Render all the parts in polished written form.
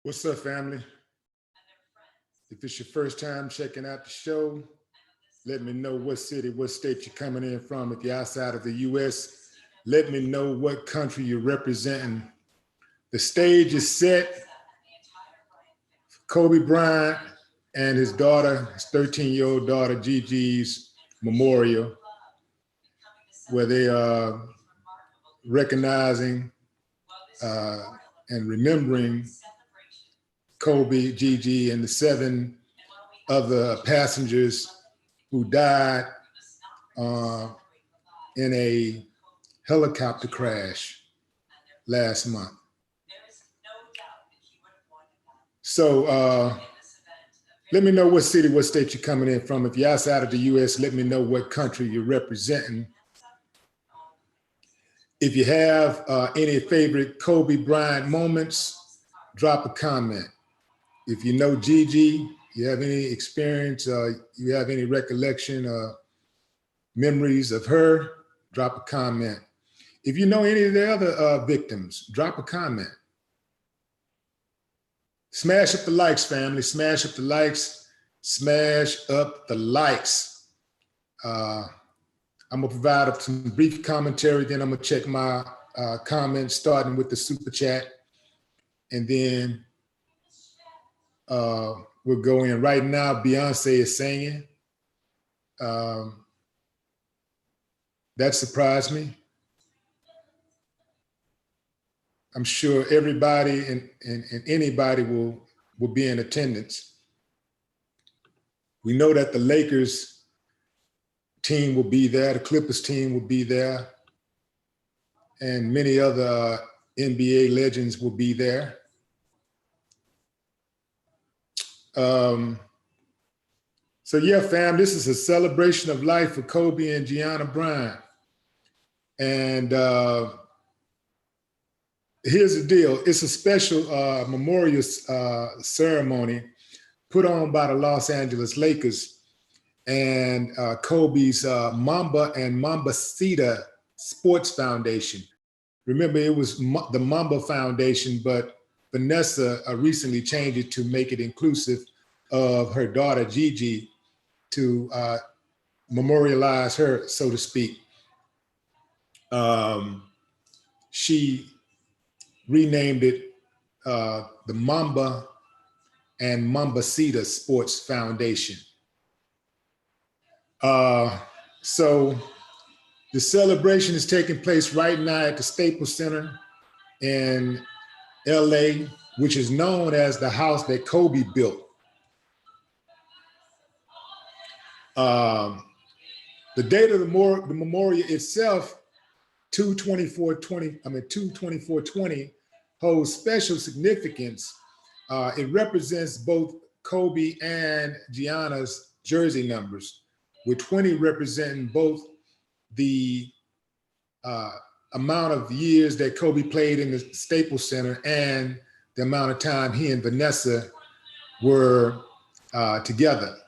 What's up, family? If it's your first time checking out the show, let me know what city, what state you're coming in from. If you're outside of the US, let me know what country you're representing. The stage is set for Kobe Bryant and his daughter, his 13-year-old daughter, Gigi's memorial, where they are recognizing and remembering Kobe, Gigi, and the 7 other passengers who died in a helicopter crash last month. So let me know what city, what state you're coming in from. If you're outside of the US, let me know what country you're representing. If you have any favorite Kobe Bryant moments, drop a comment. If you know Gigi, you have any experience, you have any recollection, memories of her, drop a comment. If you know any of the other victims, drop a comment. Smash up the likes, family, smash up the likes, smash up the likes. I'm gonna provide some brief commentary, then I'm gonna check my comments, starting with the super chat, and then we'll go in. Right now, Beyonce is singing. That surprised me. I'm sure everybody and anybody will be in attendance. We know that the Lakers team will be there, the Clippers team will be there, and many other NBA legends will be there. So yeah, fam, this is a celebration of life for Kobe and Gianna Bryant. And here's the deal. It's a special memorial ceremony put on by the Los Angeles Lakers and Kobe's Mamba and Mambacita Sports Foundation. Remember, it was the Mamba Foundation, but Vanessa recently changed it to make it inclusive of her daughter, Gigi, to memorialize her, so to speak. She renamed it the Mamba and Mambacita Sports Foundation. So the celebration is taking place right now at the Staples Center in LA, which is known as the house that Kobe built. The date of the memorial itself, 2/24/20, holds special significance. It represents both Kobe and Gianna's jersey numbers, with 20 representing both the amount of years that Kobe played in the Staples Center and the amount of time he and Vanessa were together.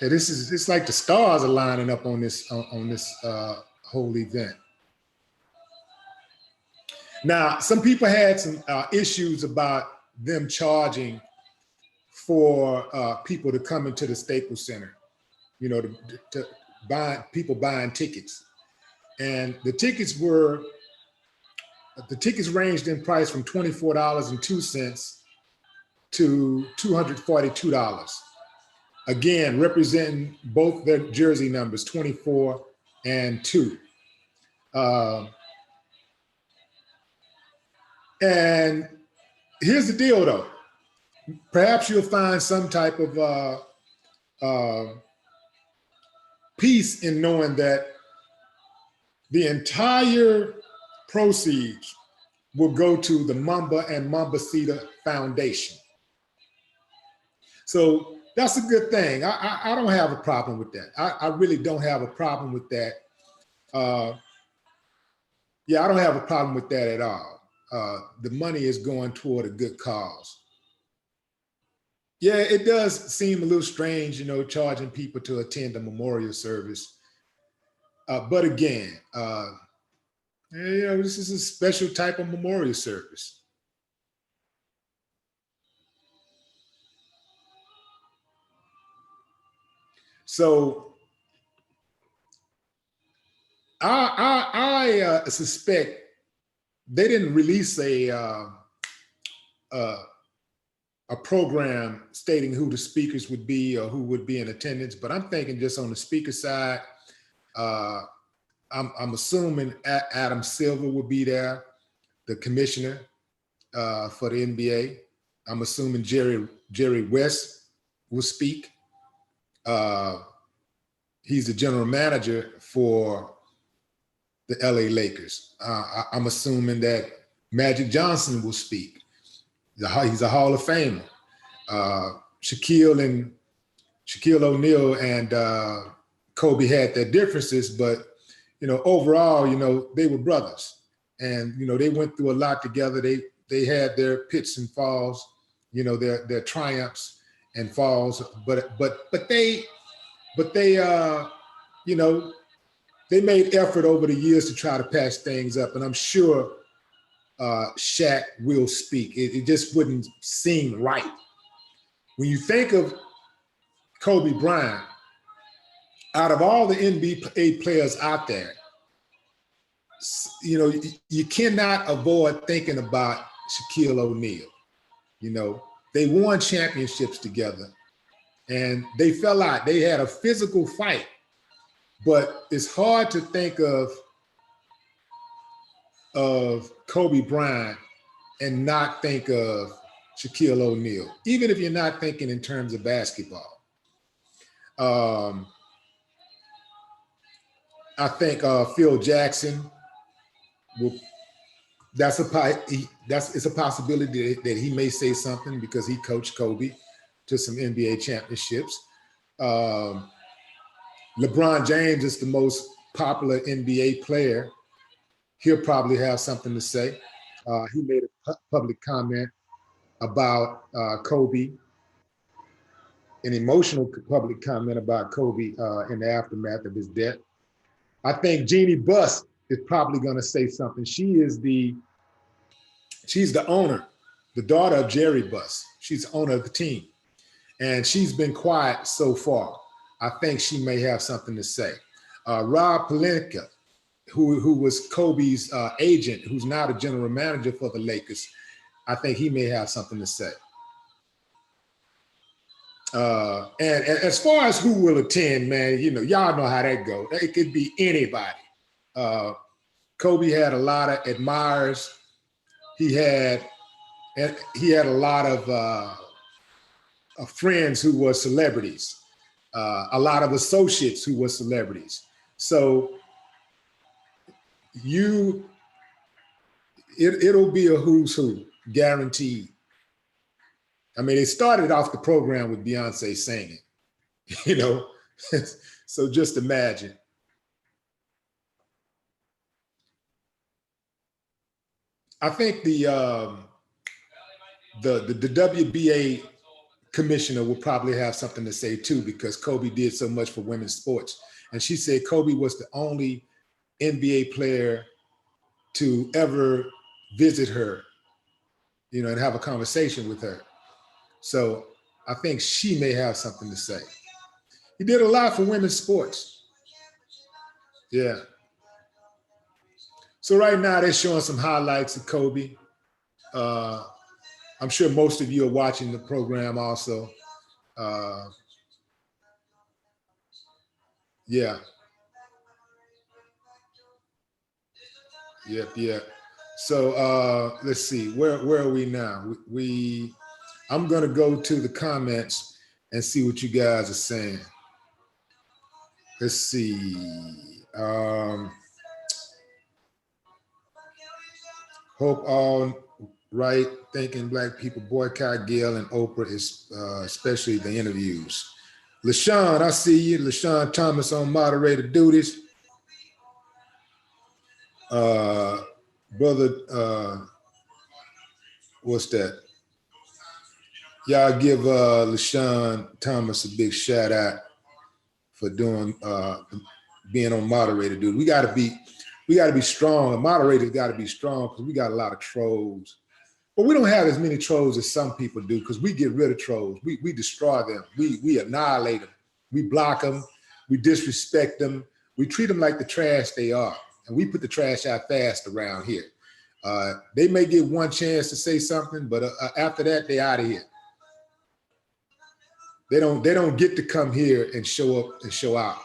Yeah, it's like the stars are lining up on this whole event. Now, some people had some issues about them charging for people to come into the Staples Center, you know, to people buying tickets. And the tickets ranged in price from $24.02 to $242. Again, representing both their jersey numbers, 24 and 2. And here's the deal, though. Perhaps you'll find some type of peace in knowing that the entire proceeds will go to the Mamba and Mambacita Foundation. So that's a good thing. I don't have a problem with that. I really don't have a problem with that. Yeah, I don't have a problem with that at all. The money is going toward a good cause. Yeah, it does seem a little strange, you know, charging people to attend a memorial service. But again, you know, this is a special type of memorial service. So I suspect they didn't release a program stating who the speakers would be or who would be in attendance, but I'm thinking just on the speaker side, I'm assuming Adam Silver will be there, the commissioner for the NBA. I'm assuming Jerry West will speak. He's the general manager for the LA Lakers. I'm assuming that Magic Johnson will speak. He's a Hall of Famer. Shaquille O'Neal and Kobe had their differences, but overall, they were brothers, and they went through a lot together. They had their pits and falls, their triumphs and falls, but they they made effort over the years to try to patch things up, and I'm sure Shaq will speak. It just wouldn't seem right. When you think of Kobe Bryant, out of all the NBA players out there, you cannot avoid thinking about Shaquille O'Neal. They won championships together and they fell out. They had a physical fight, but it's hard to think of Kobe Bryant and not think of Shaquille O'Neal, even if you're not thinking in terms of basketball. I think Phil Jackson it's a possibility that he may say something because he coached Kobe to some NBA championships. LeBron James is the most popular NBA player. He'll probably have something to say. He made a public comment about Kobe, an emotional public comment about Kobe in the aftermath of his death. I think Jeannie Buss is probably going to say something. She's the owner, the daughter of Jerry Buss. She's the owner of the team. And she's been quiet so far. I think she may have something to say. Rob Pelinka, who was Kobe's agent, who's now the general manager for the Lakers, I think he may have something to say. And as far as who will attend, man, y'all know how that goes. It could be anybody. Kobe had a lot of admirers. He had a lot of friends who were celebrities, a lot of associates who were celebrities. So it'll be a who's who, guaranteed. I mean, they started off the program with Beyonce singing, so just imagine. I think the WBA commissioner will probably have something to say too, because Kobe did so much for women's sports. And she said Kobe was the only NBA player to ever visit her, and have a conversation with her. So I think she may have something to say. He did a lot for women's sports. Yeah. So right now they're showing some highlights of Kobe. I'm sure most of you are watching the program also. Yeah. Yep. So let's see, where are we now? I'm gonna go to the comments and see what you guys are saying. Let's see. Hope all right thinking Black people boycott Gail and Oprah, especially the interviews. LaShawn, I see you. LaShawn Thomas on moderator duties. Brother, what's that? Y'all give LaShawn Thomas a big shout out for doing being on moderator duty. We gotta be strong. The moderators gotta be strong because we got a lot of trolls. But we don't have as many trolls as some people do because we get rid of trolls. We destroy them. We annihilate them. We block them, we disrespect them, we treat them like the trash they are. And we put the trash out fast around here. They may get one chance to say something, but after that, they out of here. They don't get to come here and show up and show out.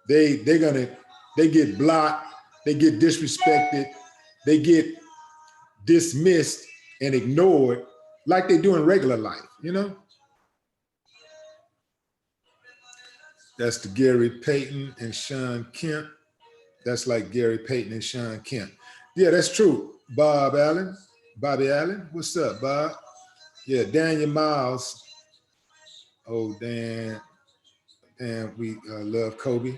They get blocked, they get disrespected, they get dismissed and ignored like they do in regular life, you know? That's the Gary Payton and Sean Kemp. That's like Gary Payton and Sean Kemp. Yeah, that's true. Bobby Allen, what's up, Bob? Yeah, Daniel Miles. Oh, Dan, we love Kobe.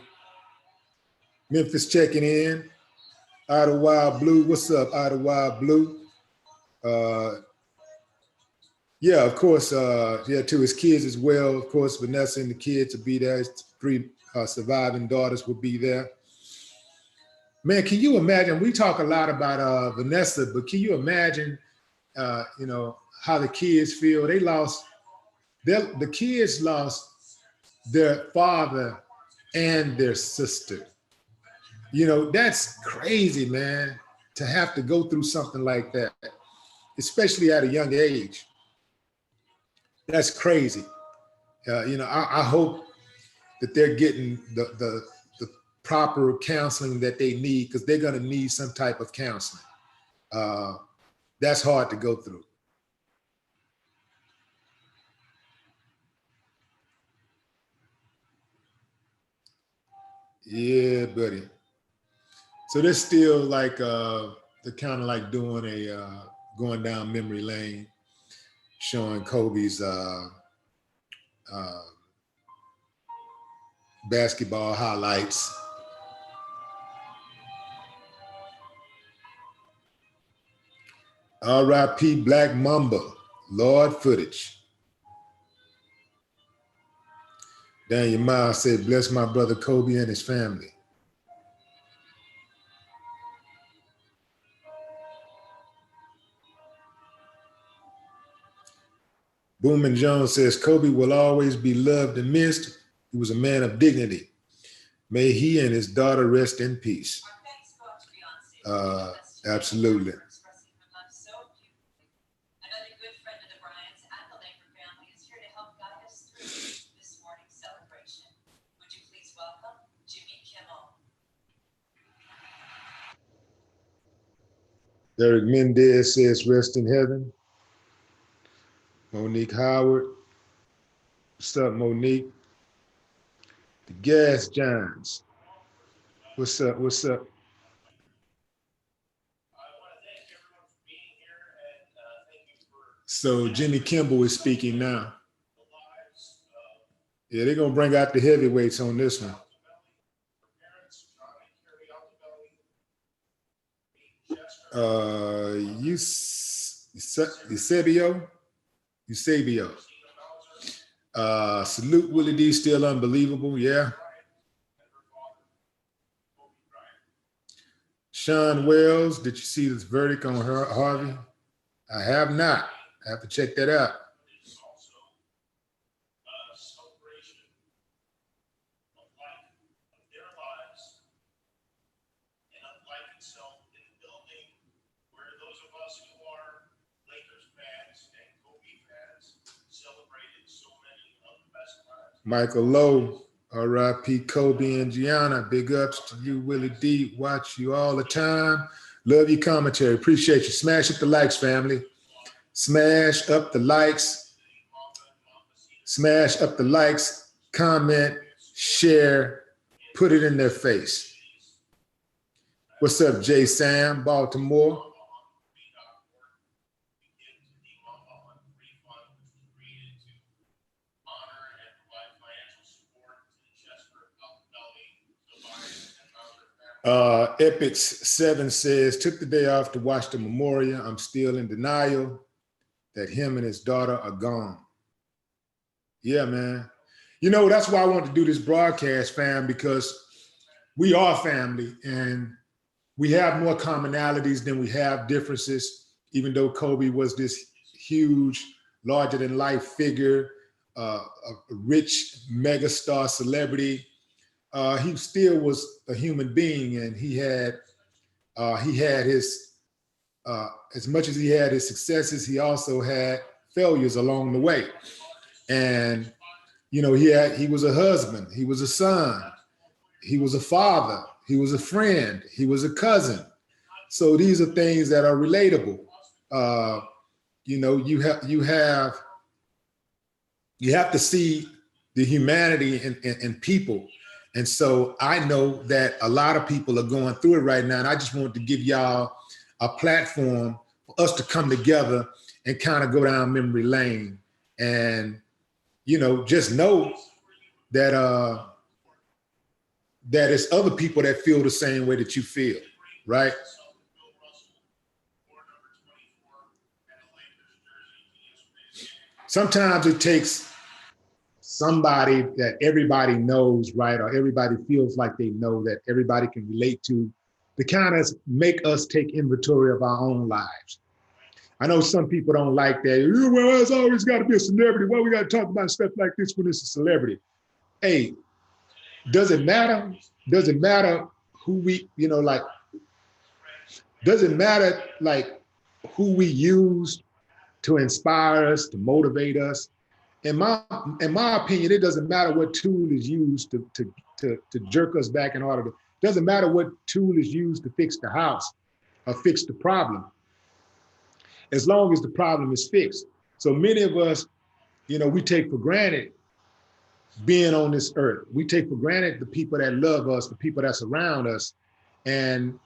Memphis checking in. Ida Wild Blue, what's up, Ida Wild Blue? Yeah, of course, yeah, to his kids as well. Of course, Vanessa and the kids will be there. His 3 surviving daughters will be there. Man, can you imagine? We talk a lot about Vanessa, but can you imagine, you know, how the kids feel? The kids lost their father and their sister. You know, that's crazy, man, to have to go through something like that, especially at a young age. That's crazy. You know, I hope that they're getting the proper counseling that they need, because they're going to need some type of counseling. That's hard to go through. Yeah, buddy. So they're still like, they're kind of like doing a, going down memory lane, showing Kobe's basketball highlights. R.I.P. Black Mamba, Lord footage. Daniel Miles said, bless my brother Kobe and his family. Boomin Jones says, Kobe will always be loved and missed. He was a man of dignity. May he and his daughter rest in peace. Absolutely. Derek Mendez says, rest in heaven. Monique Howard. What's up, Monique? The Gas Johns. What's up? What's up? So Jimmy Kimball is speaking now. Yeah, they're gonna bring out the heavyweights on this one. Eusebio. Salute Willie D, still unbelievable, yeah. Sean Wells, did you see this verdict on Harvey? I have not. I have to check that out. Michael Lowe, R.I.P. Kobe and Gianna, big ups to you, Willie D. Watch you all the time. Love your commentary. Appreciate you. Smash up the likes, family. Smash up the likes. Smash up the likes. Comment, share, put it in their face. What's up, Jay Sam, Baltimore? Epix7 says, took the day off to watch the memorial. I'm still in denial that him and his daughter are gone. Yeah, man. You know, that's why I want to do this broadcast, fam, because we are family and we have more commonalities than we have differences, even though Kobe was this huge, larger than life figure, a rich megastar celebrity, he still was a human being, and he had his as much as he had his successes, he also had failures along the way. And you know, he was a husband, he was a son, he was a father, he was a friend, he was a cousin. So these are things that are relatable. You know, you have to see the humanity in people. And so I know that a lot of people are going through it right now. And I just wanted to give y'all a platform for us to come together and kind of go down memory lane. And, you know, just know that that it's other people that feel the same way that you feel, right? Sometimes it takes somebody that everybody knows, right? Or everybody feels like they know, that everybody can relate to kind of make us take inventory of our own lives. I know some people don't like that. Well, it's always got to be a celebrity. Why we got to talk about stuff like this when it's a celebrity? Hey, does it matter? Does it matter who we, you know, like, does it matter like who we use to inspire us, to motivate us? In my opinion, it doesn't matter what tool is used to jerk us back in order to, doesn't matter what tool is used to fix the house or fix the problem, as long as the problem is fixed. So many of us, you know, we take for granted being on this earth. We take for granted the people that love us, the people that surround us. And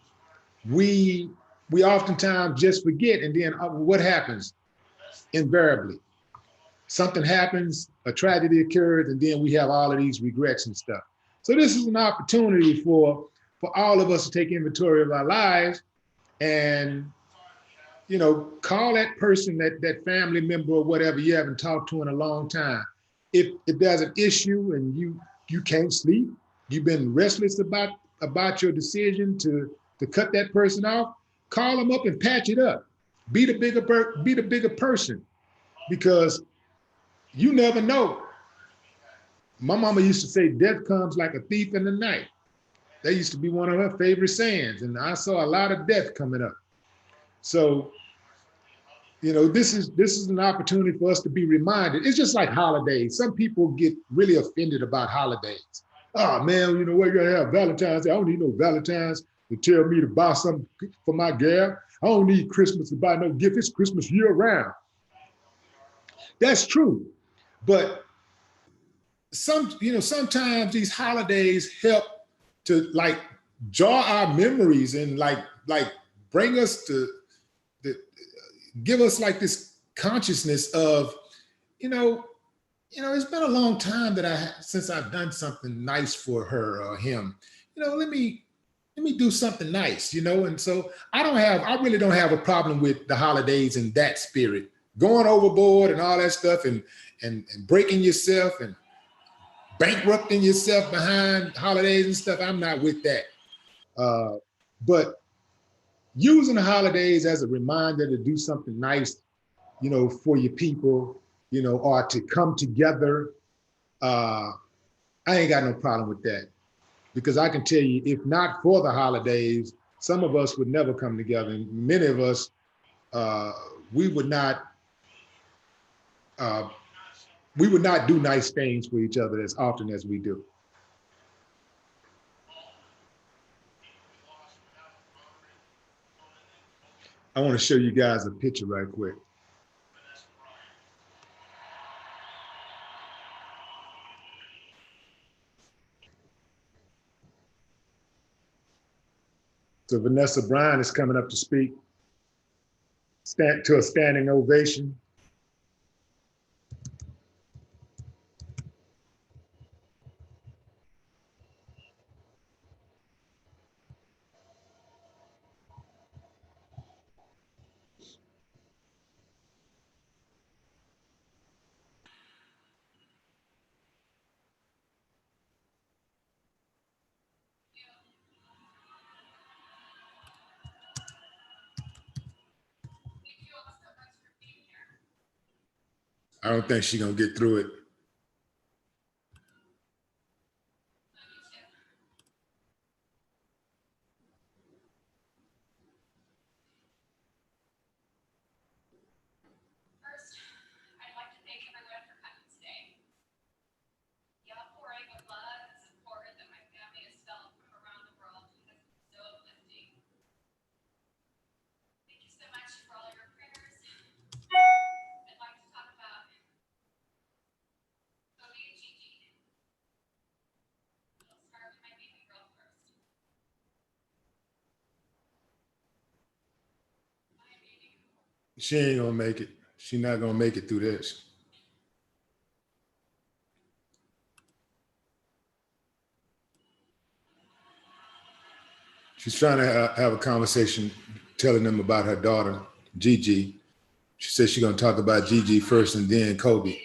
we oftentimes just forget. And then what happens? Invariably, something happens, a tragedy occurs, and then we have all of these regrets and stuff. So this is an opportunity for all of us to take inventory of our lives and, you know, call that person, that family member or whatever you haven't talked to in a long time. If there's an issue and you can't sleep, you've been restless about your decision to cut that person off, call them up and patch it up. Be the bigger person, because you never know. My mama used to say, death comes like a thief in the night. That used to be one of her favorite sayings. And I saw a lot of death coming up. So, you know, this is an opportunity for us to be reminded. It's just like holidays. Some people get really offended about holidays. Oh man, you know, we're gonna have Valentine's Day. I don't need no Valentine's to tell me to buy something for my gal. I don't need Christmas to buy no gift. It's Christmas year round. That's true. But sometimes these holidays help to like jar our memories and like bring us to give us like this consciousness of, you know, it's been a long time that since I've done something nice for her or him. You know, let me do something nice, you know? And so I really don't have a problem with the holidays in that spirit. Going overboard and all that stuff and breaking yourself and bankrupting yourself behind holidays and stuff, I'm not with that. But using the holidays as a reminder to do something nice, you know, for your people, you know, or to come together, I ain't got no problem with that. Because I can tell you, if not for the holidays, some of us would never come together. And many of us, we would not do nice things for each other as often as we do. I want to show you guys a picture right quick. So Vanessa Bryant is coming up to speak, to a standing ovation. I don't think she's gonna get through it. She ain't gonna make it. She's not gonna make it through this. She's trying to have a conversation, telling them about her daughter, Gigi. She says she's gonna talk about Gigi first and then Kobe.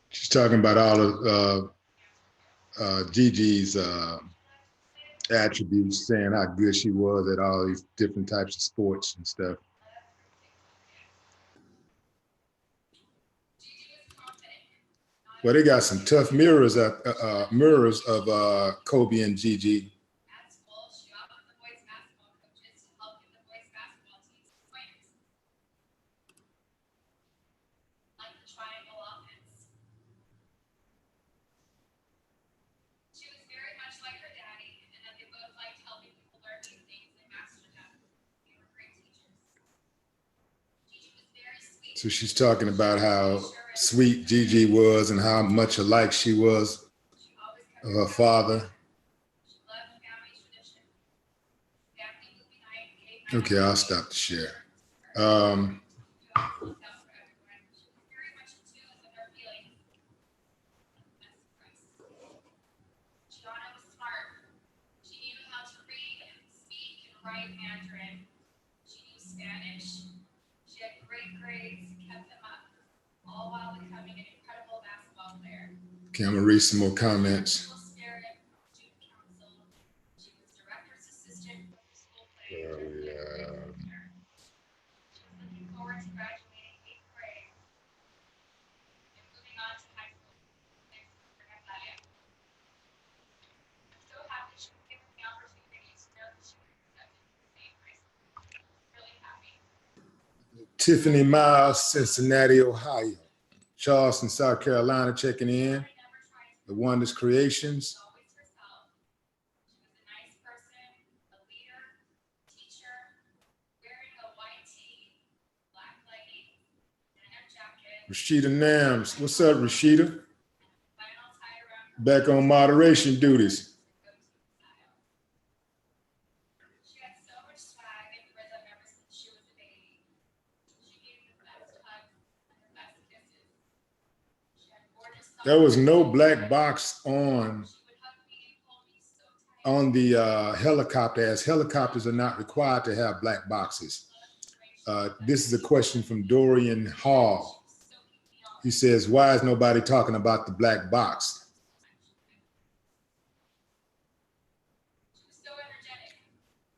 She's talking about all of Gigi's attributes, saying how good she was at all these different types of sports and stuff. Well, they got some tough mirrors of Kobe and Gigi. So she's talking about how sweet Gigi was and how much alike she was of her father. Okay, I'll stop the share. Okay, I'm gonna read some more comments. Tiffany Miles, Cincinnati, Ohio. Charleston, South Carolina, checking in. The Wonders Creations. Rashida Nams. What's up, Rashida? Back on moderation duties. There was no black box on on the helicopter, as helicopters are not required to have black boxes. This is a question from Dorian Hall. He says, why is nobody talking about the black box?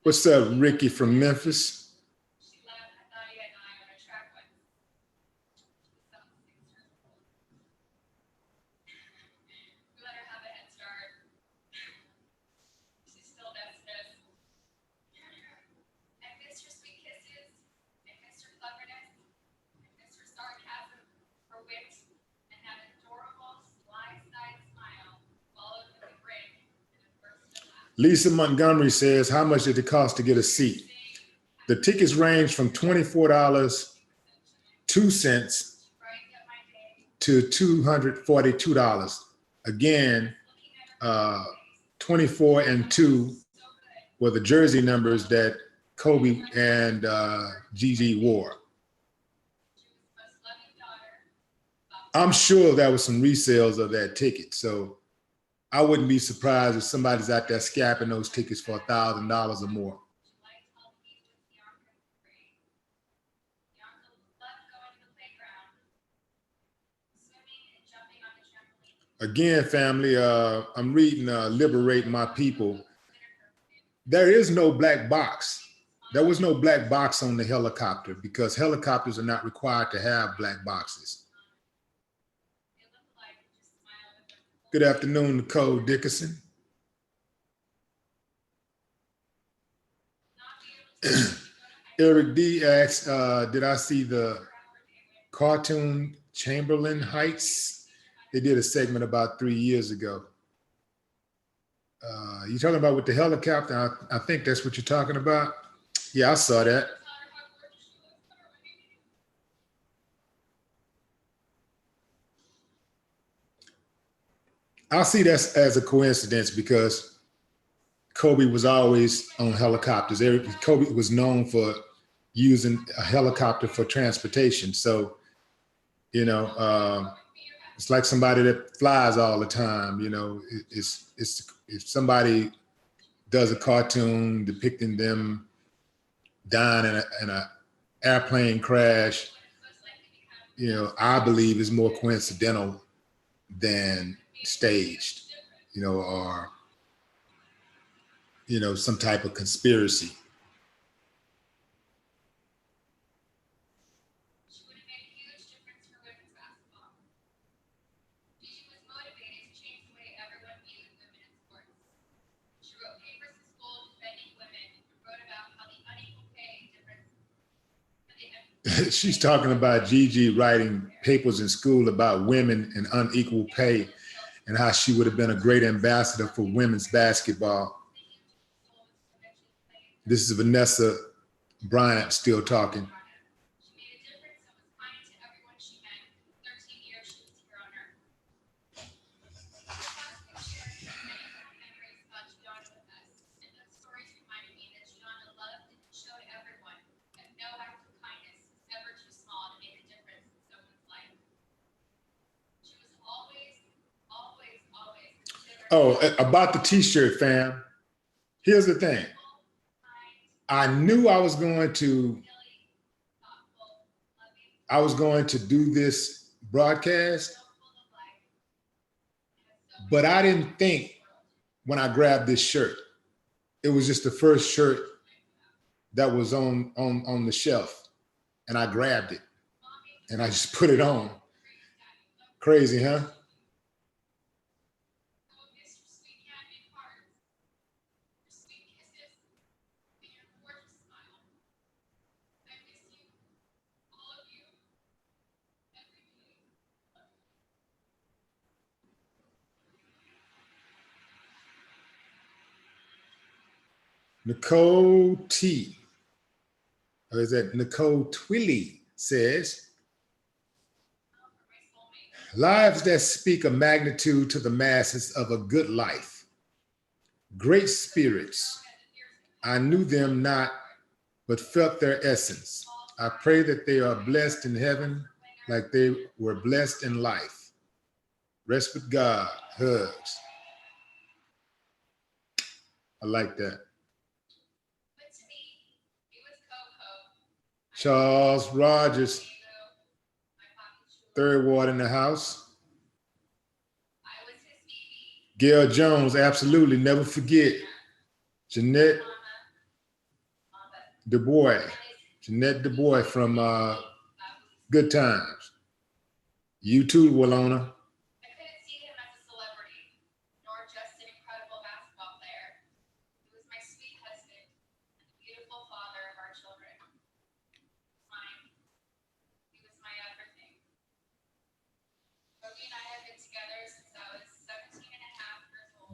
What's up, Ricky from Memphis? Lisa Montgomery says, how much did it cost to get a seat? The tickets range from $24.02 to $242. Again, 24 and 2 were the jersey numbers that Kobe and Gigi wore. I'm sure there was some resales of that ticket, so I wouldn't be surprised if somebody's out there scapping those tickets for $1,000 or more. Again, family, I'm reading Liberate My People. There is no black box. There was no black box on the helicopter because helicopters are not required to have black boxes. Good afternoon, Nicole Dickerson. Eric D asks, did I see the cartoon Chamberlain Heights? They did a segment about 3 years ago. You talking about with the helicopter? I think that's what you're talking about. Yeah, I saw that. I see that as a coincidence because Kobe was always on helicopters. Kobe was known for using a helicopter for transportation. So, you know, it's like somebody that flies all the time. You know, it's if somebody does a cartoon depicting them dying in an airplane crash, you know, I believe is more coincidental than staged, you know, or, you know, some type of conspiracy. She's talking about Gigi writing papers in school about women and unequal pay and how she would have been a great ambassador for women's basketball. This is Vanessa Bryant still talking. Oh, about the t-shirt, fam. Here's the thing. I knew I was going to do this broadcast, but I didn't think when I grabbed this shirt, it was just the first shirt that was on the shelf, and I grabbed it and I just put it on. Crazy, huh? Nicole T, or is that Nicole Twilly, says, lives that speak a magnitude to the masses of a good life. Great spirits. I knew them not, but felt their essence. I pray that they are blessed in heaven like they were blessed in life. Rest with God. Hugs. I like that. Charles Rogers, third ward in the house. Gail Jones, absolutely, never forget. Jeanette Du Bois, from Good Times. You too, Walona.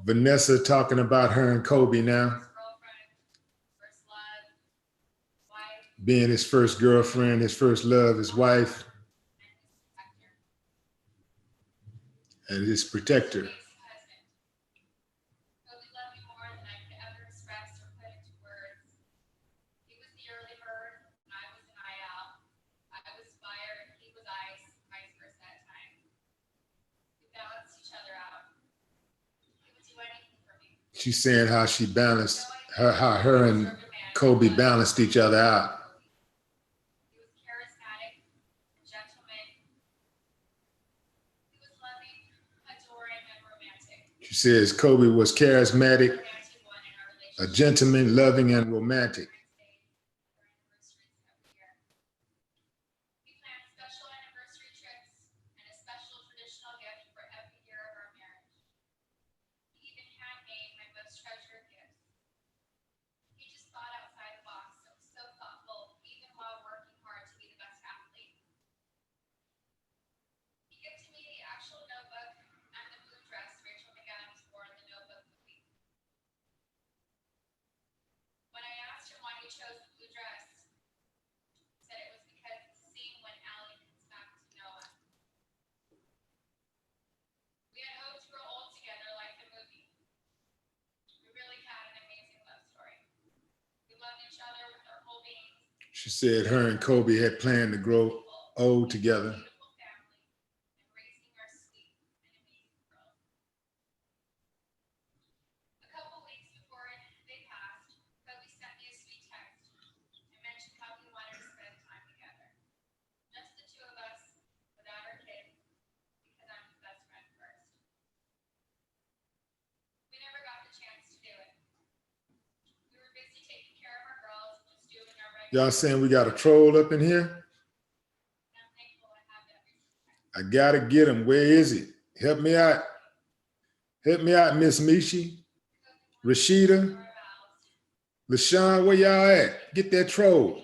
Vanessa talking about her and Kobe now. Being his first girlfriend, his first love, his wife, and his protector. She's saying how she balanced how her and Kobe balanced each other out. She says Kobe was charismatic, a gentleman, loving, and romantic. She said her and Kobe had planned to grow old together. Y'all saying we got a troll up in here? I gotta get him. Where is he? Help me out. Help me out, Miss Mishi, Rashida, LaShawn, where y'all at? Get that troll.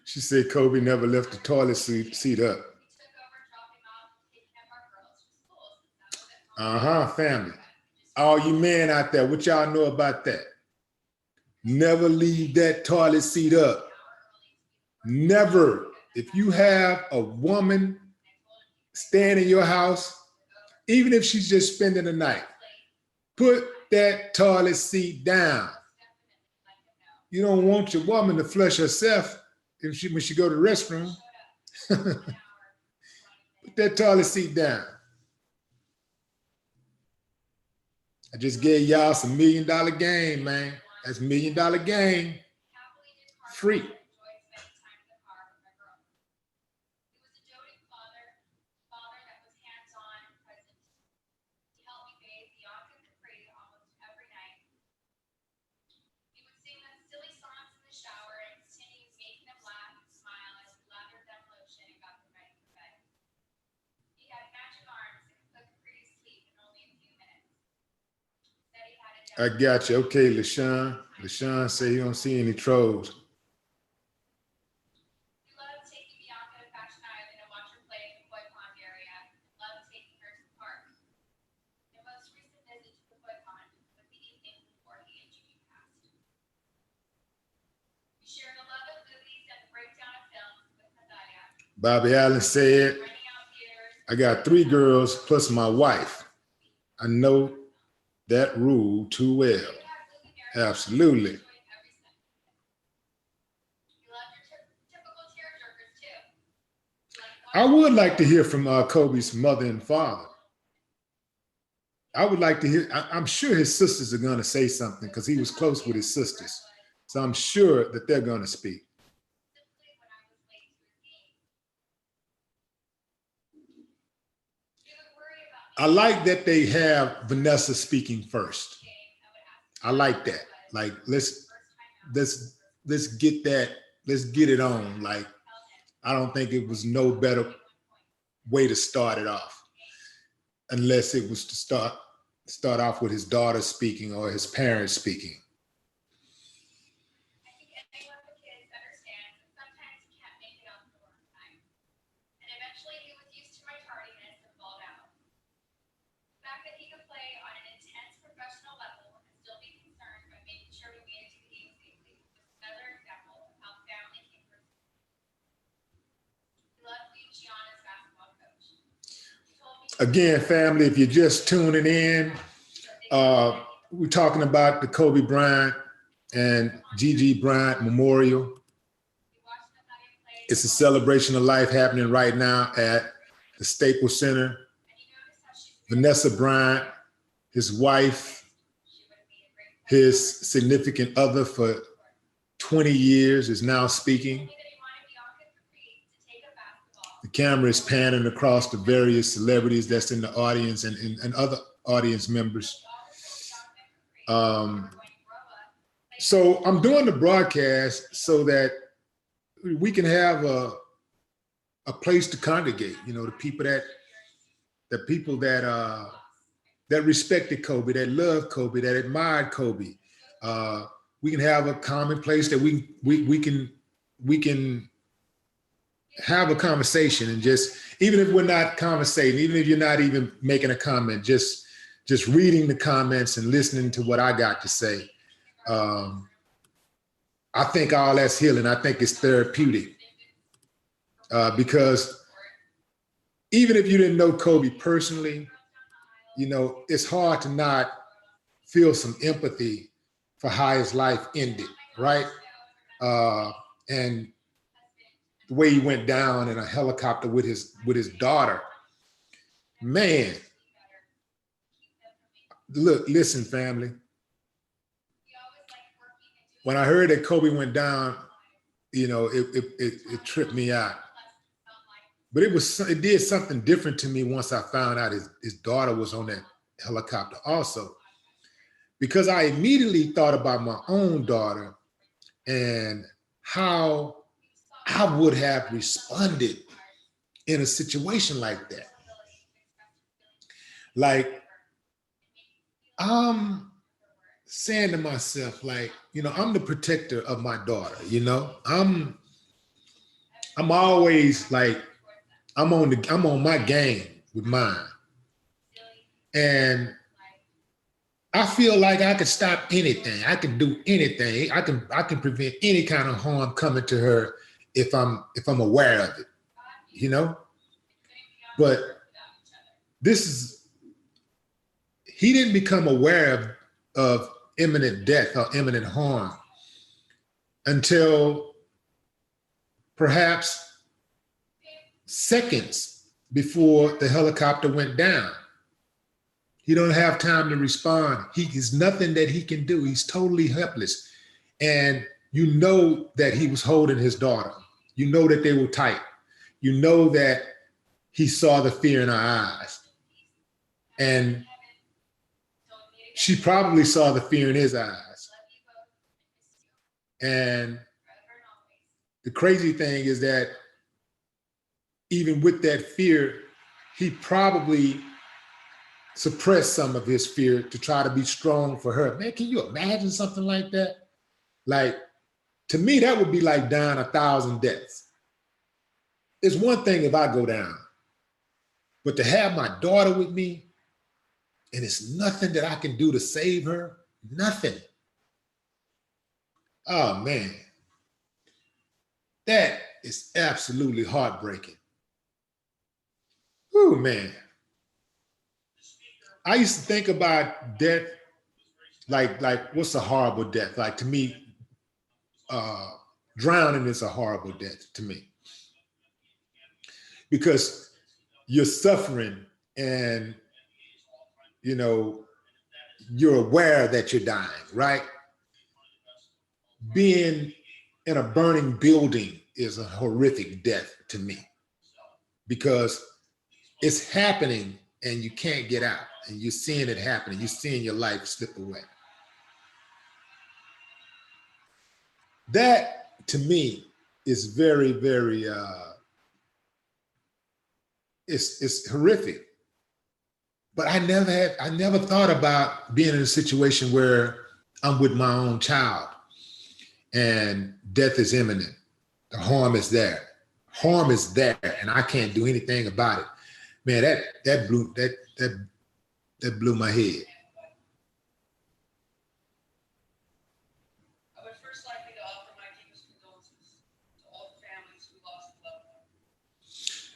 She said Kobe never left the toilet seat up. Family. All you men out there, what y'all know about that? Never leave that toilet seat up. Never. If you have a woman staying in your house, even if she's just spending the night, put that toilet seat down. You don't want your woman to flush herself when she go to the restroom. Put that toilet seat down. I just gave y'all some $1 million game, man. That's $1 million game. Free. I got you. Okay, LaShawn. LaShawn say he don't see any trolls. Bobby Allen said, I got 3 girls plus my wife. I know that rule too well. Absolutely. I would like to hear from Kobe's mother and father. I would like to hear, I'm sure his sisters are going to say something because he was close with his sisters. So I'm sure that they're going to speak. I like that they have Vanessa speaking first. I like that. Like, let's get that, let's get it on. Like, I don't think it was no better way to start it off, unless it was to start off with his daughter speaking or his parents speaking. Again, family, if you're just tuning in, we're talking about the Kobe Bryant and Gigi Bryant Memorial. It's a celebration of life happening right now at the Staples Center. Vanessa Bryant, his wife, his significant other for 20 years, is now speaking. The camera is panning across the various celebrities that's in the audience and other audience members. So I'm doing the broadcast so that we can have a place to congregate. You know, the people that respected Kobe, that loved Kobe, that admired Kobe. We can have a common place that we can have a conversation, and just, even if we're not conversating, even if you're not even making a comment, just reading the comments and listening to what I got to say. I think all that's healing. I think it's therapeutic, because even if you didn't know Kobe personally, you know, it's hard to not feel some empathy for how his life ended, right? And the way he went down in a helicopter with his daughter. Man, look, listen, family. When I heard that Kobe went down, you know, it tripped me out. But it did something different to me once I found out his daughter was on that helicopter also, because I immediately thought about my own daughter and how I would have responded in a situation like that. Like, I'm saying to myself, like, you know, I'm the protector of my daughter, you know? I'm always like, I'm on my game with mine. And I feel like I could stop anything. I can do anything. I can prevent any kind of harm coming to her if I'm aware of it, you know? But he didn't become aware of imminent death or imminent harm until perhaps seconds before the helicopter went down. He don't have time to respond. There's nothing that he can do. He's totally helpless. And you know that he was holding his daughter. You know that they were tight. You know that he saw the fear in her eyes. And she probably saw the fear in his eyes. And the crazy thing is that even with that fear, he probably suppressed some of his fear to try to be strong for her. Man, can you imagine something like that? Like, to me, that would be like dying 1,000 deaths. It's one thing if I go down, but to have my daughter with me, and it's nothing that I can do to save her, nothing. Oh man, that is absolutely heartbreaking. Oh man. I used to think about death like what's a horrible death? Like to me, drowning is a horrible death to me. Because you're suffering and you know you're aware that you're dying, right? Being in a burning building is a horrific death to me because it's happening and you can't get out and you're seeing it happening. You're seeing your life slip away. That to me is very, very, it's horrific. But I never thought about being in a situation where I'm with my own child and death is imminent. The harm is there. Harm is there, and I can't do anything about it. Man, that blew my head. I would first like to offer my deepest condolences to all the families who lost loved ones.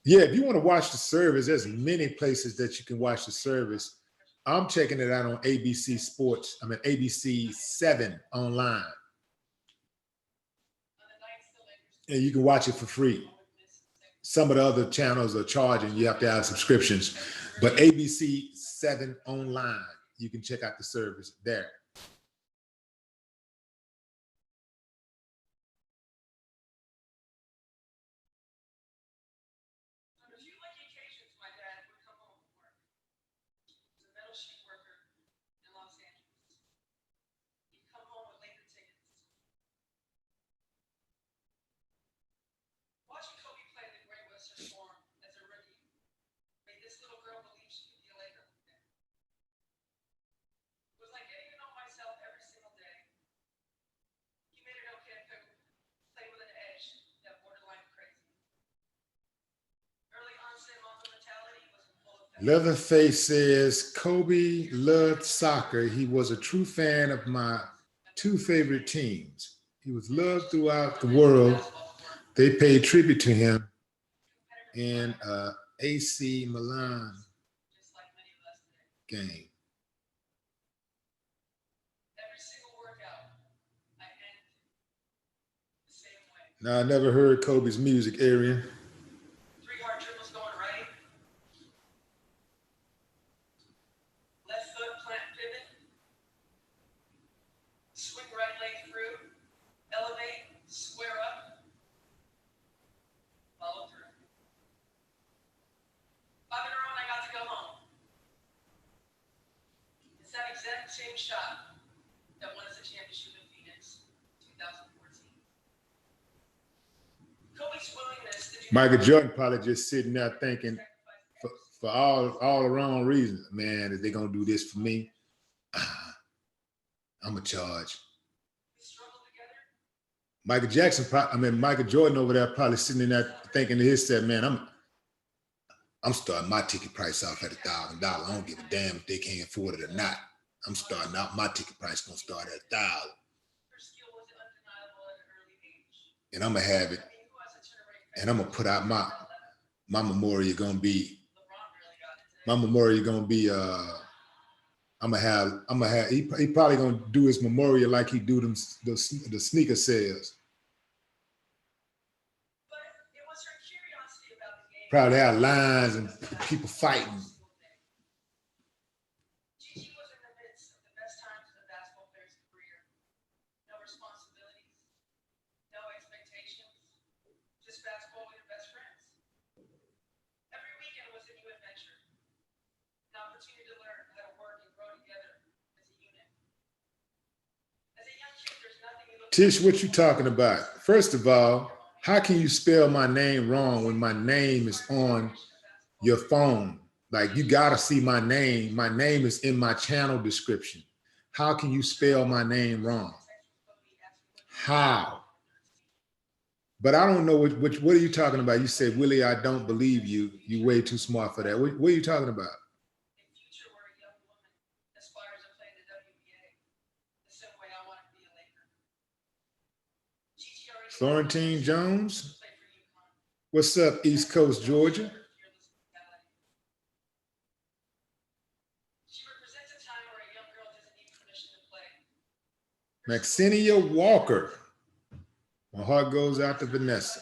Yeah, if you want to watch the service, there's many places that you can watch the service. I'm checking it out on ABC Sports. I mean ABC 7 online. And you can watch it for free. Some of the other channels are charging. You have to have subscriptions. But ABC 7 online, you can check out the service there. On a few lucky occasions, my dad would come home from work. He was a metal sheet worker in Los Angeles. He'd come home with later tickets. Watching Kobe play the Great Western Forum as a rookie made this little girl believe she could be a Laker. It was like getting to know myself every single day. He made it okay to play with an edge that borderline crazy. Early onset muscle mentality was in full effect. Leatherface says Kobe loved soccer. He was a true fan of my two favorite teams. He was loved throughout the world. They paid tribute to him in AC Milan game. Now, I never heard Kobe's music, Arian. 3 hard dribbles going right. Left foot plant pivot. Swing right leg through. Elevate, square up. Follow through. 5 in a row and I got to go home. It's that exact same shot that won us a championship in Phoenix, 2014. Kobe's willingness to do Michael Jordan probably just sitting there thinking for all the wrong reasons. Man, if they're gonna do this for me, I'm a charge. Michael Jordan over there probably sitting in there thinking to himself, man, I'm starting my ticket price off at $1,000. I don't give a damn if they can't afford it or not. I'm starting out, my ticket price gonna start at $1,000. And I'm gonna have it. And I'm gonna put out my memorial gonna be, I'm gonna have, he probably gonna do his memorial like he do the sneaker sales. Probably have lines and people fighting. Gigi was in the midst of the best times of the basketball player's career. No responsibilities, no expectations, just basketball with your best friends. Every weekend was a new adventure, an opportunity to learn how to work and grow together as a unit. As a young kid, there's nothing you look Tish, what you talking about? First of all, how can you spell my name wrong when my name is on your phone? Like, you gotta see my name. My name is in my channel description. How can you spell my name wrong? How? But I don't know what are you talking about? You said, Willie, I don't believe you. You way too smart for that. What are you talking about? Florentine Jones? What's up, East Coast, Georgia? Maxinia Walker. My heart goes out to Vanessa.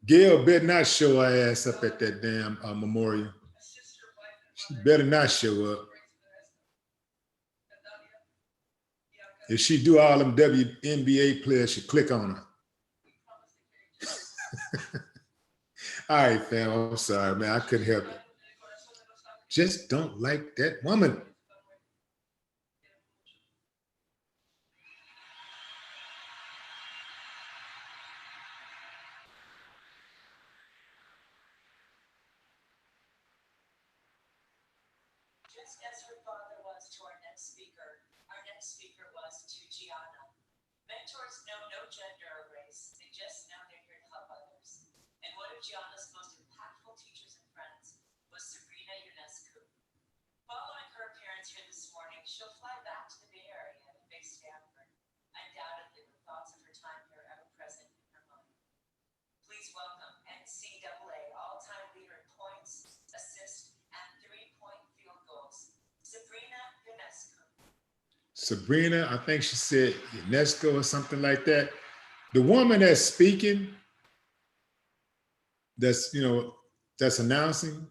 Gail better not show her ass up at that damn memorial. She better not show up. If she do, all them WNBA players should click on her. All right, fam, I'm sorry, man. I couldn't help it. Just don't like that woman. Just as her father was to our next speaker was to Gianna. Mentors know no gender or race. They just know they're here to help others. And one of Gianna's most impactful teachers and friends was Sabrina Ionescu. Following her appearance here this morning, she'll fly back to the Bay Area to face Stanford, undoubtedly with thoughts of her time here ever present in her mind. Please welcome NCAA all-time leader in points, assists, and three-point field goals, Sabrina Ionescu. Sabrina, I think she said Ionescu or something like that. The woman that's speaking, that's announcing,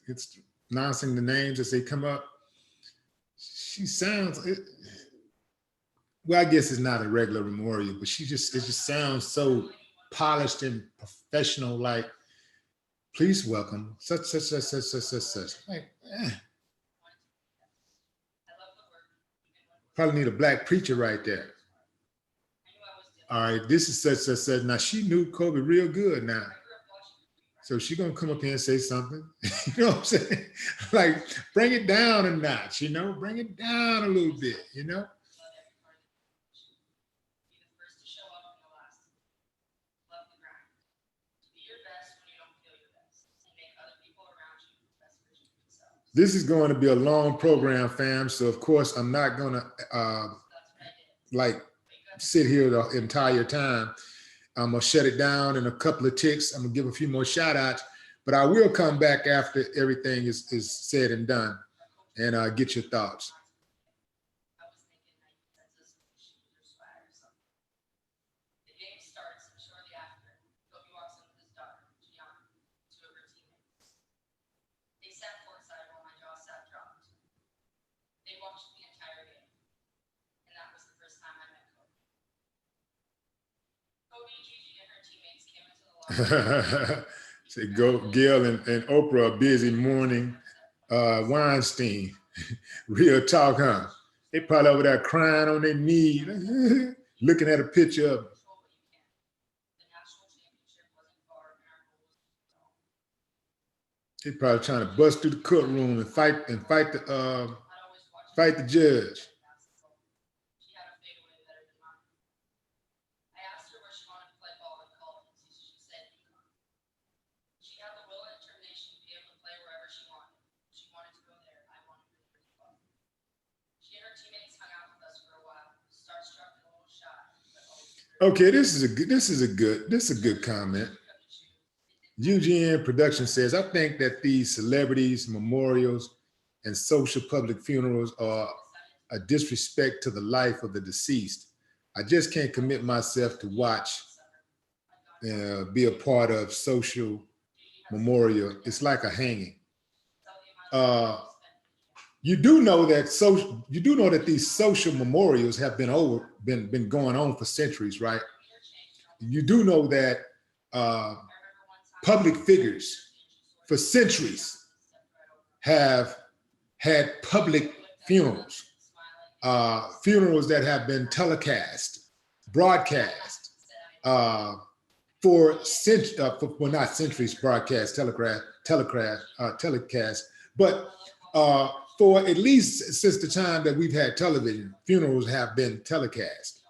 it's announcing the names as they come up. She sounds, well, I guess it's not a regular memorial, but it just sounds so polished and professional, like, please welcome such. Like, probably need a black preacher right there. All right, this is such. Now, she knew Kobe real good now. So she's gonna come up here and say something. You know what I'm saying? Like, bring it down a notch, bring it down a little bit, This is going to be a long program, fam. So of course, I'm not gonna sit here the entire time. I'm gonna shut it down in a couple of ticks. I'm gonna give a few more shout outs, but I will come back after everything is said and done and get your thoughts. Say Gail and Oprah are busy mourning Weinstein. Real talk, huh? They probably over there crying on their knees, looking at a picture of him. They probably trying to bust through the courtroom and fight the judge. Okay, this is a good comment. UGN Production says, I think that these celebrities, memorials, and social public funerals are a disrespect to the life of the deceased. I just can't commit myself to watch, be a part of social memorial. It's like a hanging. You do know that these social memorials have been going on for centuries, right? You do know that public figures for centuries have had public funerals, funerals that have been telecast, broadcast, for well, not centuries broadcast, telecast, but for at least since the time that we've had television, funerals have been telecast.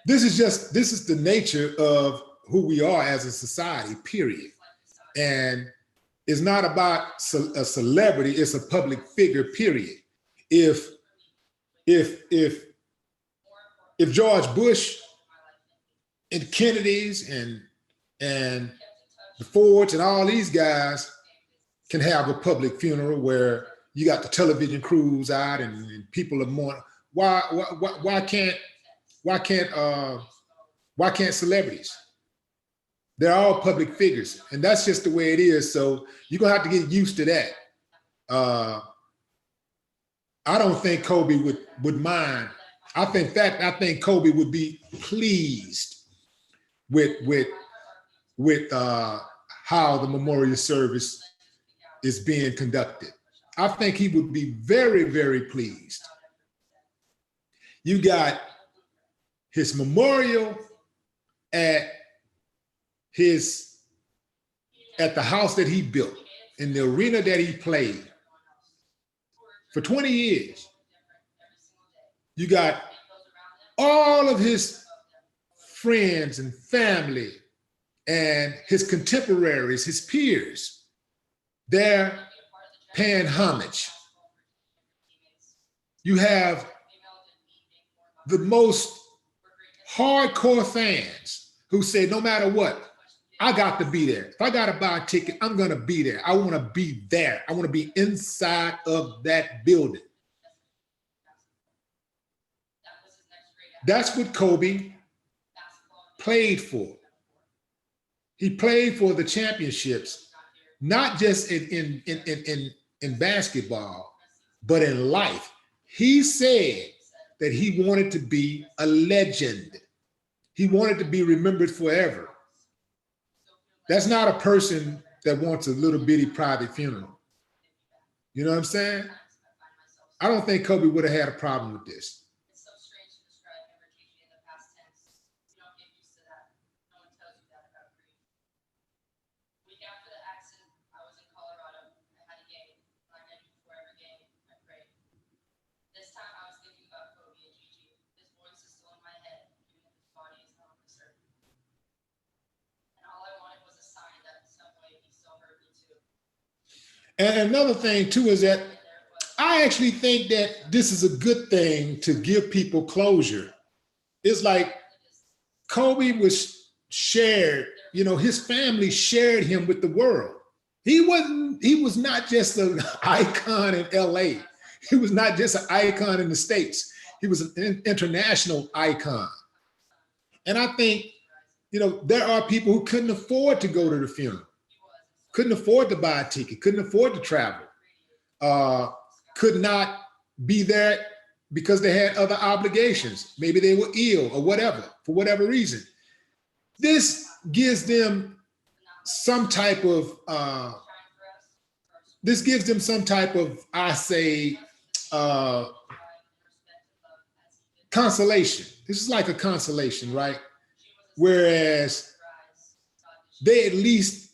This is the nature of who we are as a society, period. And it's not about a celebrity, it's a public figure, period. If George Bush and Kennedy's and the Fords and all these guys can have a public funeral where you got the television crews out and people are mourning, why can't celebrities? They're all public figures, and that's just the way it is. So you're gonna have to get used to that. I don't think Kobe would mind. I think Kobe would be pleased with how the memorial service is being conducted. I think he would be very, very pleased. You got his memorial at the house that he built, in the arena that he played for 20 years. You got all of his friends and family and his contemporaries, his peers, they're paying homage. You have the most hardcore fans who say, no matter what, I got to be there. If I got to buy a ticket, I'm going to be there. I want to be there. I want to be inside of that building. That's what Kobe played for. He played for the championships, not just in basketball, but in life. He said that he wanted to be a legend. He wanted to be remembered forever. That's not a person that wants a little bitty private funeral. You know what I'm saying? I don't think Kobe would have had a problem with this. It's so strange to describe immortality in the past tense. You don't get used to that. No one tells you that about grief. Week after the accident, I was in Colorado. I had a game. Like I do before every game, I prayed. This time I was thinking about Kobe and Gigi. His voice is still in my head, even if his body is not for certain. And all I wanted was a sign that in some way he still heard me too. And another thing too is that I actually think that this is a good thing to give people closure. It's like Kobe was shared, you know, his family shared him with the world. He was not just an icon in LA. He was not just an icon in the States. He was an international icon. And I think, you know, there are people who couldn't afford to go to the funeral, couldn't afford to buy a ticket, couldn't afford to travel, could not be there because they had other obligations. Maybe they were ill or whatever, for whatever reason. This gives them some type of, I say, consolation. This is like a consolation, right? Whereas they at least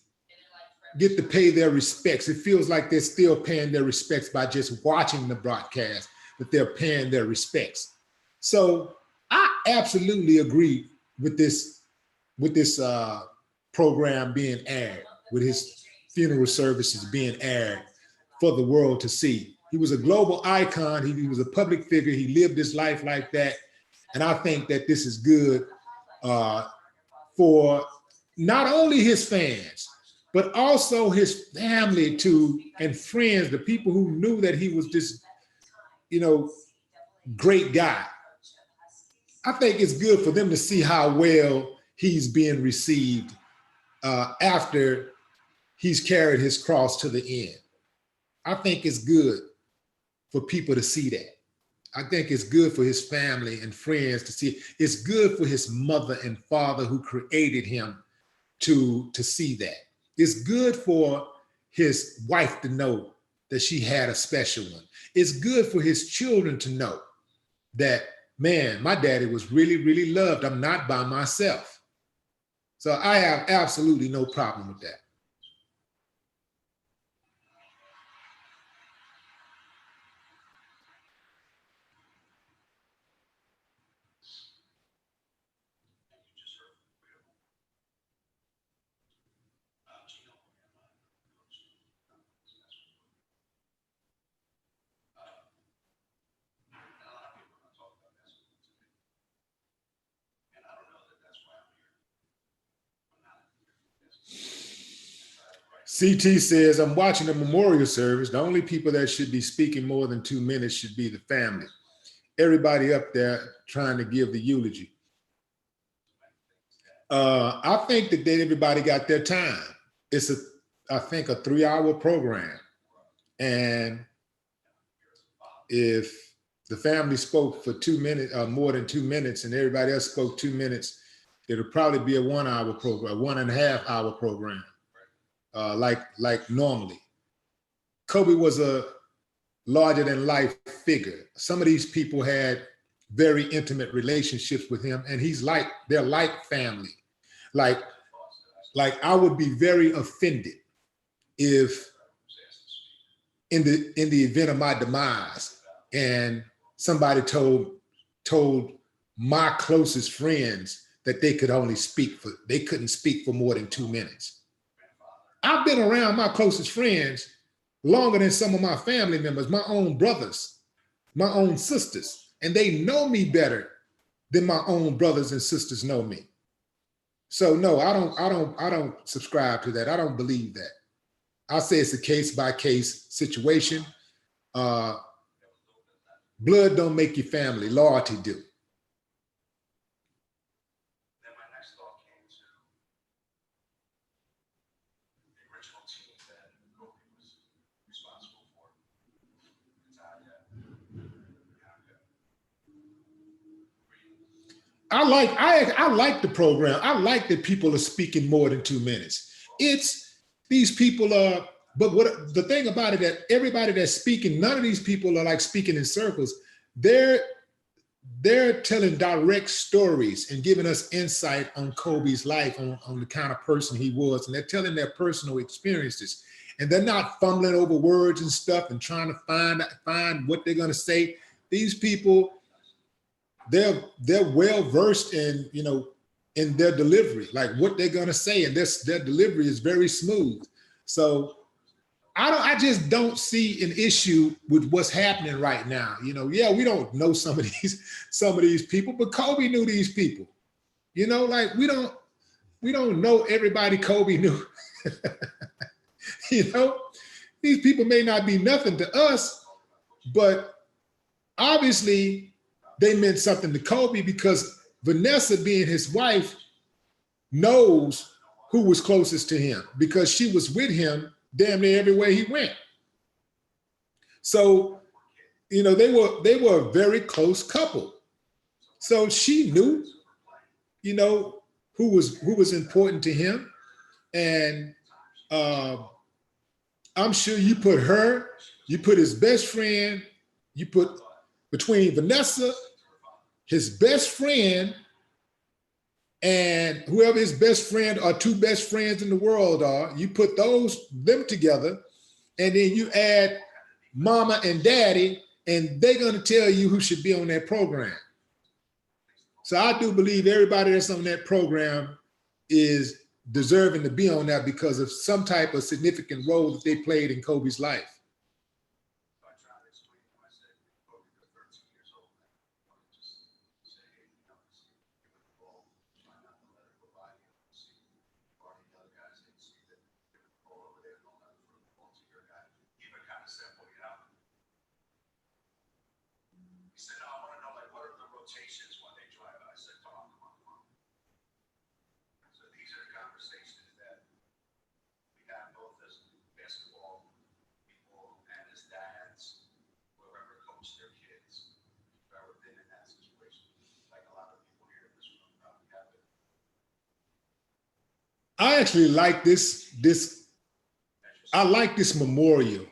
get to pay their respects. It feels like they're still paying their respects by just watching the broadcast, but they're paying their respects. So I absolutely agree with this program being aired, with his funeral services being aired for the world to see. He was a global icon. He was a public figure. He lived his life like that. And I think that this is good for not only his fans, but also his family too, and friends, the people who knew that he was this, you know, great guy. I think it's good for them to see how well he's being received after he's carried his cross to the end. I think it's good for people to see that. I think it's good for his family and friends to see it. It's good for his mother and father who created him to see that. It's good for his wife to know that she had a special one. It's good for his children to know that man, my daddy was really, really loved. I'm not by myself. So I have absolutely no problem with that. CT says, I'm watching a memorial service. The only people that should be speaking more than 2 minutes should be the family. Everybody up there trying to give the eulogy. I think that everybody got their time. It's I think a 3-hour program. And if the family spoke for 2 minutes, more than 2 minutes, and everybody else spoke 2 minutes, it'll probably be a 1-hour program, a 1.5-hour program. Like normally. Kobe was a larger than life figure. Some of these people had very intimate relationships with him, and they're like family. Like I would be very offended if in the event of my demise and somebody told my closest friends that they couldn't speak for more than 2 minutes. I've been around my closest friends longer than some of my family members, my own brothers, my own sisters, and they know me better than my own brothers and sisters know me. So no, I don't subscribe to that. I don't believe that. I say it's a case by case situation. Blood don't make you family, loyalty do. I like the program. I like that people are speaking more than 2 minutes. It's these people are, but what the thing about it that everybody that's speaking, none of these people are like speaking in circles. They're telling direct stories and giving us insight on Kobe's life, on the kind of person he was, and they're telling their personal experiences. And they're not fumbling over words and stuff and trying to find what they're going to say. These people, they're well versed in in their delivery, like what they're gonna say, and their delivery is very smooth. So I just don't see an issue with what's happening right now. Yeah, we don't know some of these people, but Kobe knew these people. Like we don't know everybody Kobe knew. These people may not be nothing to us, but obviously they meant something to Kobe because Vanessa, being his wife, knows who was closest to him because she was with him damn near everywhere he went. So, they were a very close couple. So she knew, who was important to him. And I'm sure you put his best friend, you put between Vanessa, his best friend, and whoever his best friend or two best friends in the world are, you put them together, and then you add mama and daddy, and they're going to tell you who should be on that program. So I do believe everybody that's on that program is deserving to be on that because of some type of significant role that they played in Kobe's life. I actually like this. I like this memorial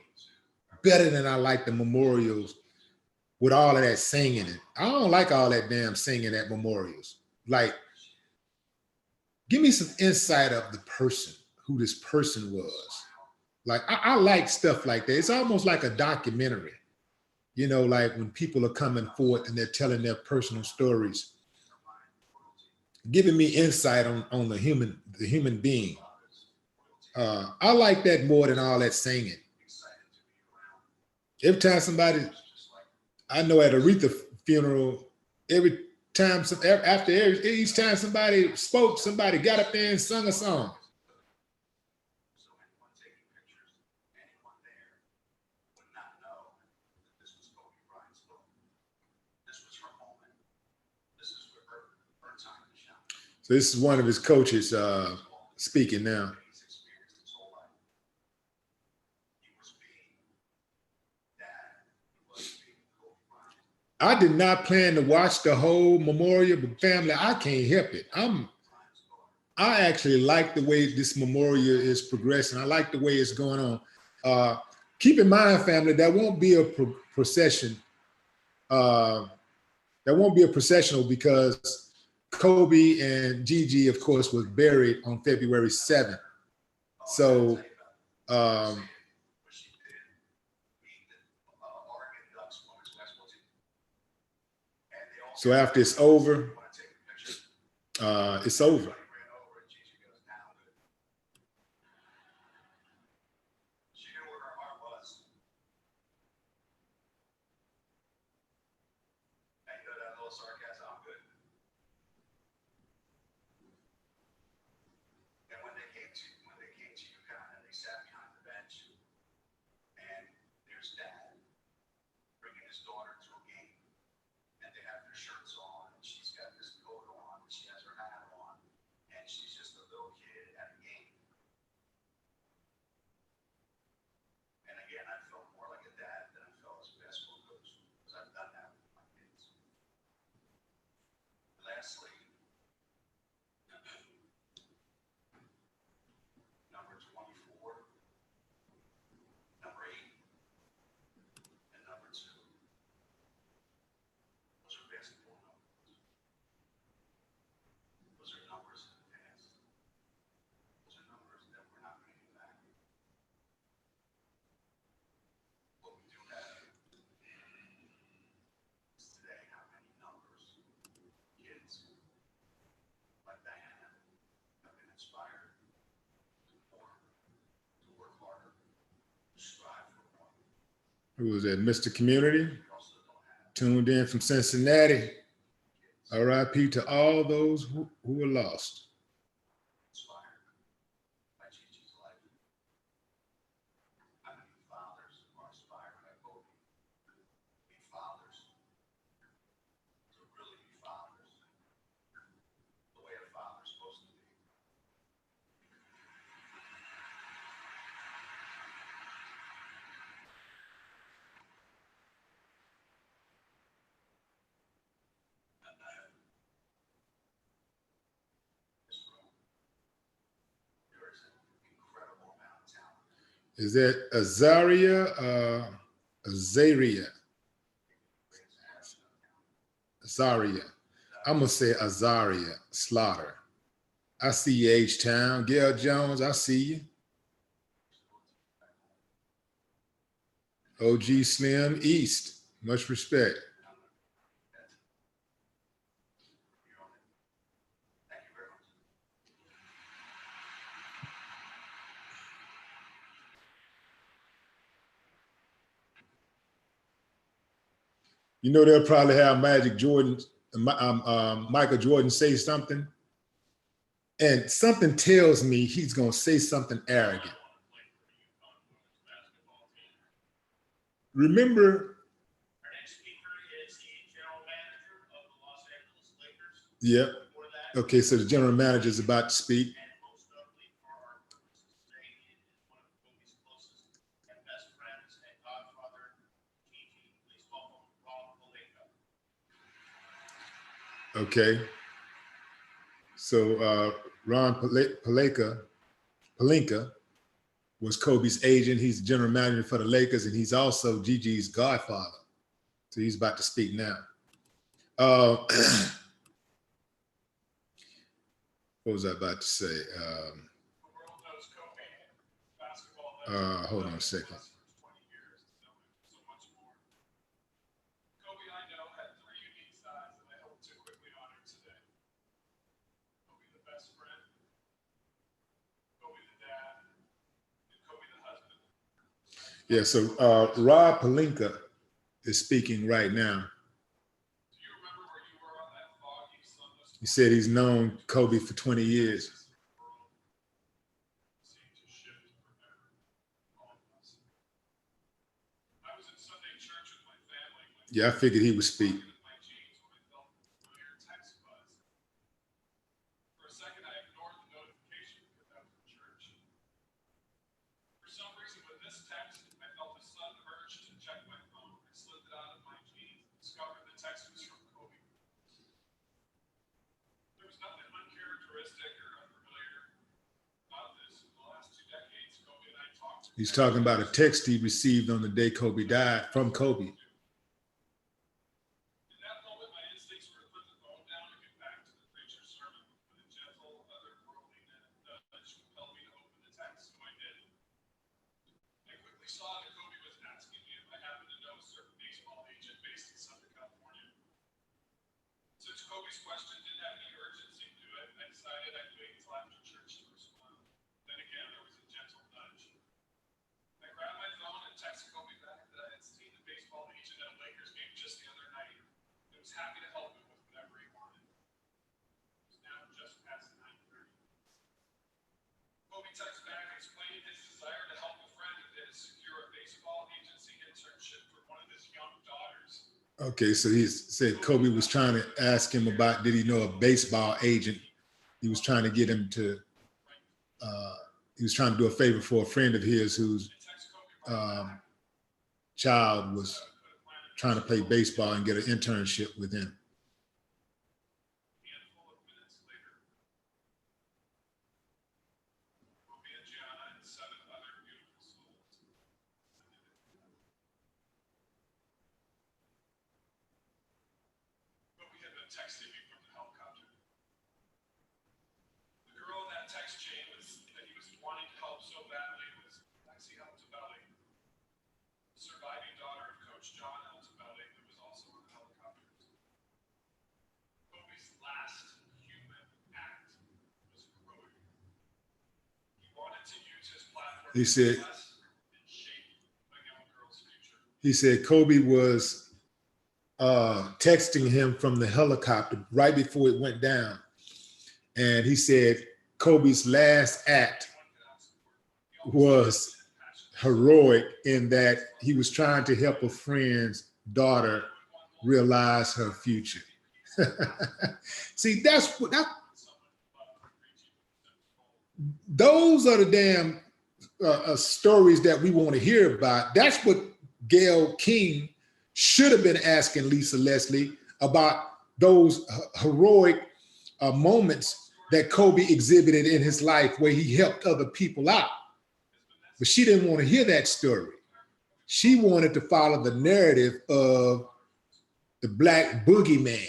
better than I like the memorials with all of that singing. I don't like all that damn singing at memorials. Like, give me some insight of the person, who this person was. Like, I like stuff like that. It's almost like a documentary, you know, like when people are coming forward and they're telling their personal stories, giving me insight on the human being. I like that more than all that singing. Every time somebody, I know at Aretha funeral, every time, after each time somebody spoke, somebody got up there and sung a song. So this is one of his coaches speaking now. I did not plan to watch the whole memorial, but family, I can't help it. I actually like the way this memorial is progressing. I like the way it's going on. Keep in mind, family, there won't be a procession. There won't be a processional because Kobe and Gigi, of course, was buried on February 7th. So so after it's over, it's over. Who was that? Mr. Community, tuned in from Cincinnati. RIP to all those who were lost. Is that Azaria? Azaria? Azaria. I'm gonna say Azaria Slaughter. I see you, H-Town. Gail Jones, I see you. OG Slim East, much respect. You know, they'll probably have Michael Jordan say something, and something tells me he's gonna say something arrogant. Remember, yeah. Okay, so the general manager is about to speak. Okay. So Ron Pelinka was Kobe's agent. He's the general manager for the Lakers, and he's also Gigi's godfather. So he's about to speak now. What was I about to say? Hold on a second. Yeah, so Rob Pelinka is speaking right now. He said he's known Kobe for 20 years. Yeah, I figured he would speak. He's talking about a text he received on the day Kobe died from Kobe. Okay, so he said Kobe was trying to ask him about, did he know a baseball agent? He was trying to get him to, he was trying to do a favor for a friend of his whose child was trying to play baseball and get an internship with him. He said Kobe was texting him from the helicopter right before it went down. And he said Kobe's last act was heroic in that he was trying to help a friend's daughter realize her future. See, those are the damn stories that we want to hear about. That's what Gayle King should have been asking Lisa Leslie about, those heroic moments that Kobe exhibited in his life where he helped other people out. But she didn't want to hear that story. She wanted to follow the narrative of the black boogeyman.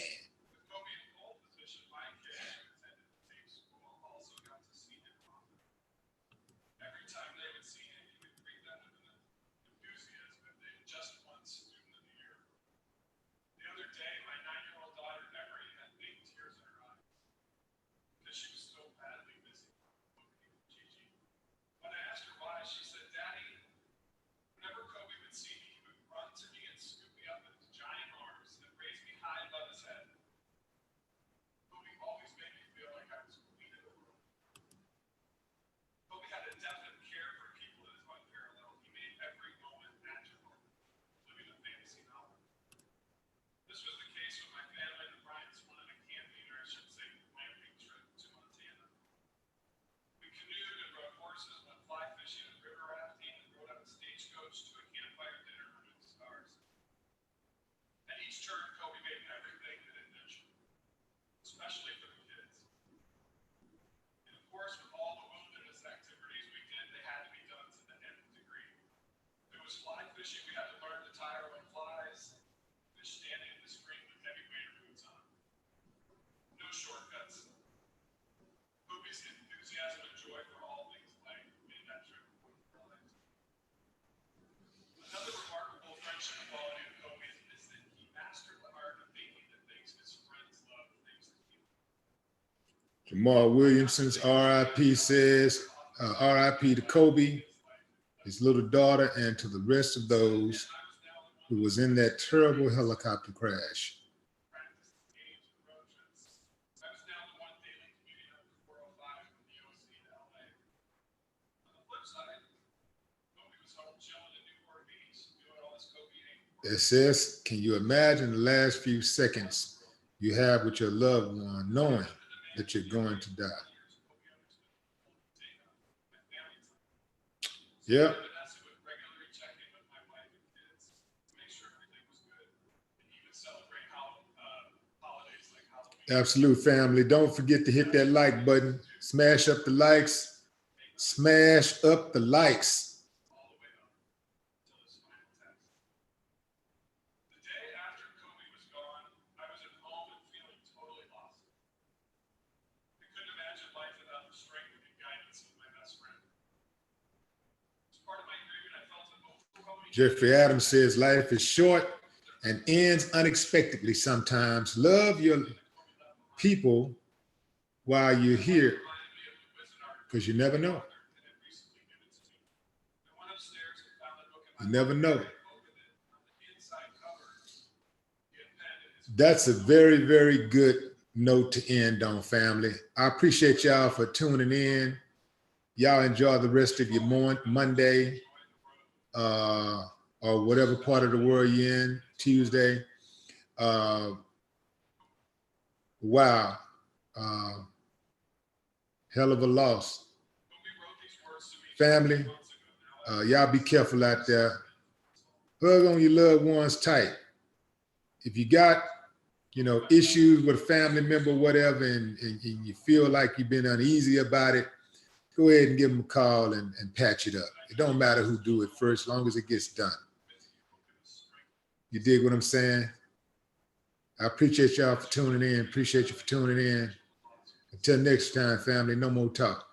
Jamal Williamson's RIP says, RIP to Kobe, his little daughter, and to the rest of those who was in that terrible helicopter crash. It says, can you imagine the last few seconds you have with your loved one, knowing that you're going to die? Yeah. Absolute, family. Don't forget to hit that like button. Smash up the likes. Smash up the likes. Jeffrey Adams says life is short and ends unexpectedly sometimes. Love your people while you're here, because you never know. You never know. That's a very, very good note to end on, family. I appreciate y'all for tuning in. Y'all enjoy the rest of your Monday, or whatever part of the world you're in, Tuesday. Wow. Hell of a loss. Family, y'all be careful out there. Hug on your loved ones tight. If you got, issues with a family member, whatever, and you feel like you've been uneasy about it, go ahead and give them a call and patch it up. It don't matter who do it first, as long as it gets done. You dig what I'm saying? I appreciate y'all for tuning in. Appreciate you for tuning in. Until next time, family, no more talk.